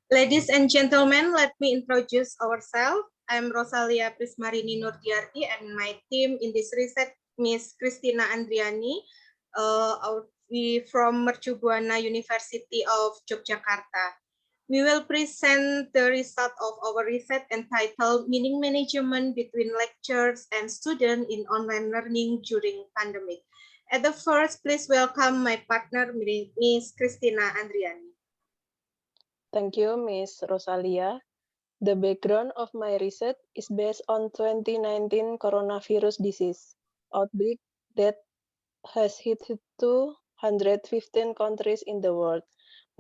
Ladies and gentlemen, let me introduce ourselves. I'm Rosalia Prismarini Nurdiarti, and my team in this research, Miss Christina Andriani, we from Mercu Buana University of Yogyakarta. We will present the result of our research entitled Meaning Management Between Lectures and Students in Online Learning During Pandemic. At the first, please welcome my partner, Miss Christina Andriani. Thank you, Ms. Rosalia. The background of my research is based on 2019 coronavirus disease outbreak that has hit 215 countries in the world,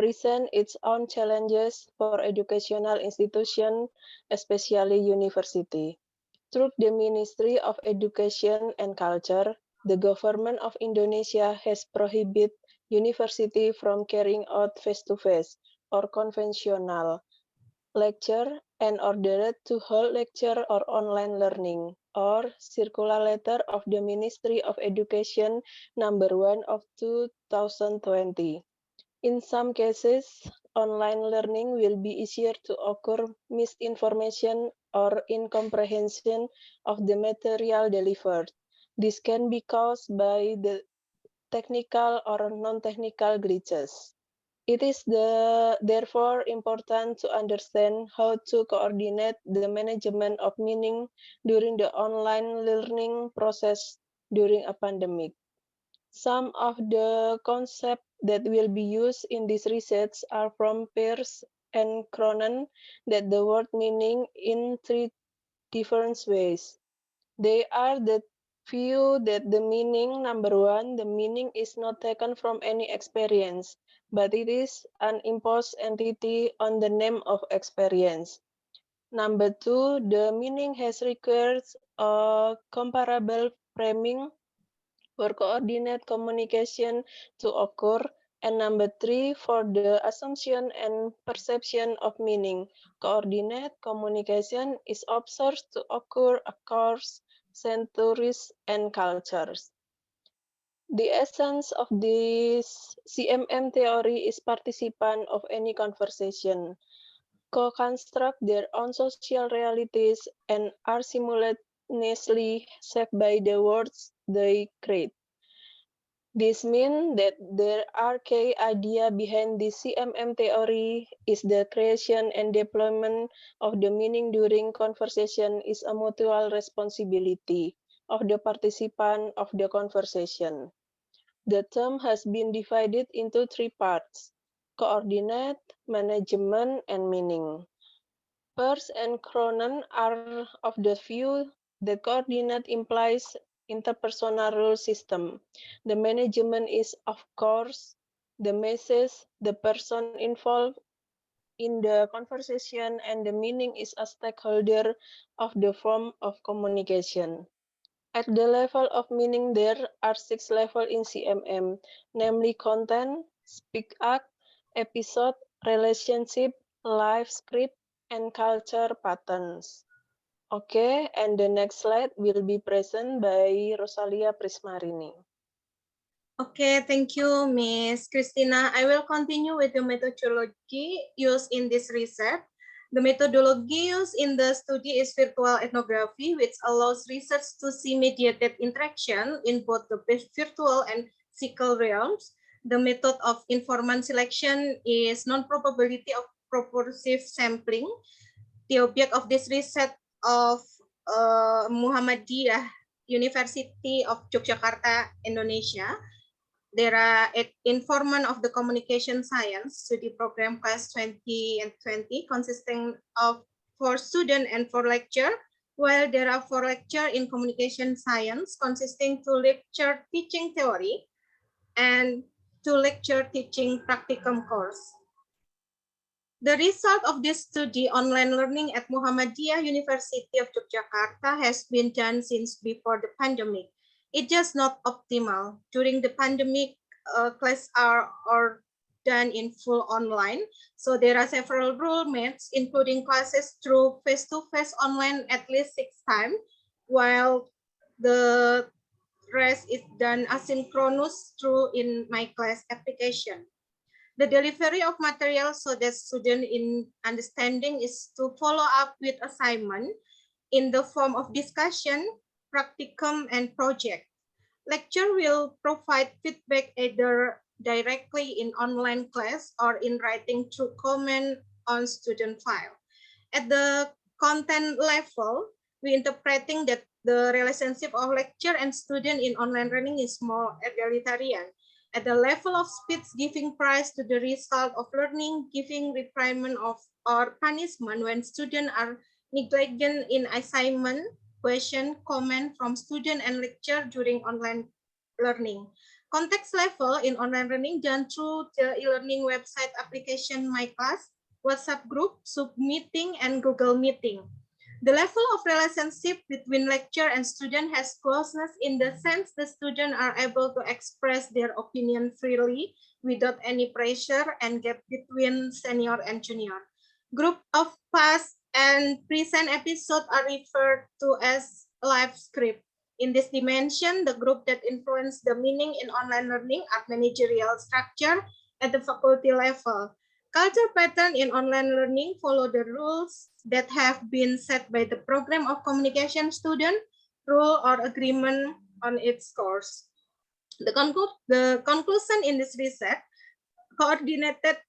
present its own challenges for educational institutions, especially university. Through the Ministry of Education and Culture, the government of Indonesia has prohibited university from carrying out face-to-face or conventional lecture and ordered to hold lecture or online learning, or Circular Letter of the Ministry of Education number 1 of 2020. In some cases, online learning will be easier to occur misinformation or incomprehension of the material delivered. This can be caused by the technical or non-technical glitches. It is therefore important to understand how to coordinate the management of meaning during the online learning process during a pandemic. Some of the concepts that will be used in this research are from Peirce and Cronin that the word meaning in three different ways. They are the view that the meaning, number one, the meaning is not taken from any experience, but it is an imposed entity on the name of experience. Number two, the meaning has required a comparable framing for coordinate communication to occur. And number three, for the assumption and perception of meaning, coordinate communication is observed to occur across centuries and cultures. The essence of this CMM theory is participants of any conversation co-construct their own social realities and are simultaneously shaped by the words they create. This means that there are key idea behind the CMM theory is the creation and deployment of the meaning during conversation is a mutual responsibility of the participant of the conversation. The term has been divided into three parts: coordinate, management, and meaning. Peirce and Cronin are of the view that coordinate implies interpersonal rule system. The management is, of course, the message, the person involved in the conversation, and the meaning is a stakeholder of the form of communication. At the level of meaning, there are 6 levels in CMM, namely content, speak act, episode, relationship, life script, and culture patterns. Okay, and the next slide will be present by Rosalia Prismarini. Okay, thank you, Miss Christina. I will continue with the methodology used in this research. The methodology used in the study is virtual ethnography, which allows research to see mediated interaction in both the virtual and physical realms. The method of informant selection is non-probability of proportive sampling. The object of this research of Muhammadiyah University of Yogyakarta, Indonesia. There are informant of the communication science study program class 20 and 20 consisting of 4 student and 4 lecture, while there are 4 lecture in communication science consisting 2 lecture teaching theory and 2 lecture teaching practicum course. The result of this study, online learning at Muhammadiyah University of Yogyakarta, has been done since before the pandemic. It's just not optimal. During the pandemic, classes are done in full online. So there are several roommates, including classes through face-to-face online at least 6 times, while the rest is done asynchronous through in my class application. The delivery of material so that student in understanding is to follow up with assignment in the form of discussion, practicum, and project. Lecture will provide feedback either directly in online class or in writing through comment on student file. At the content level, we interpreting that the relationship of lecture and student in online learning is more egalitarian. At the level of speech, giving prize to the result of learning, giving reprimand of or punishment when students are negligent in assignment, question, comment from student and lecture during online learning. Context level in online learning done through the e-learning website application My Class, WhatsApp group, Zoom meeting, and Google Meeting. The level of relationship between lecturer and student has closeness in the sense the students are able to express their opinion freely without any pressure and gap between senior and junior. Group of past and present episodes are referred to as live script. In this dimension, the group that influence the meaning in online learning are managerial structure at the faculty level. Culture pattern in online learning follow the rules that have been set by the program of communication student, rule or agreement on its course. The conclusion in this research, coordinated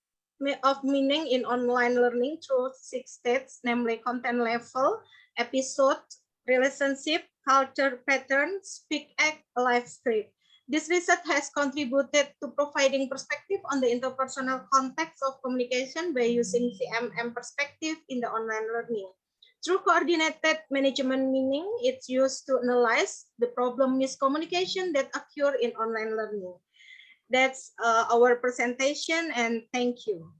of meaning in online learning through 6 states, namely content level, episode, relationship, culture pattern, speak, act, live script. This research has contributed to providing perspective on the interpersonal context of communication by using CMM perspective in the online learning. Through coordinated management meaning, it's used to analyze the problem miscommunication that occur in online learning. That's our presentation, and thank you.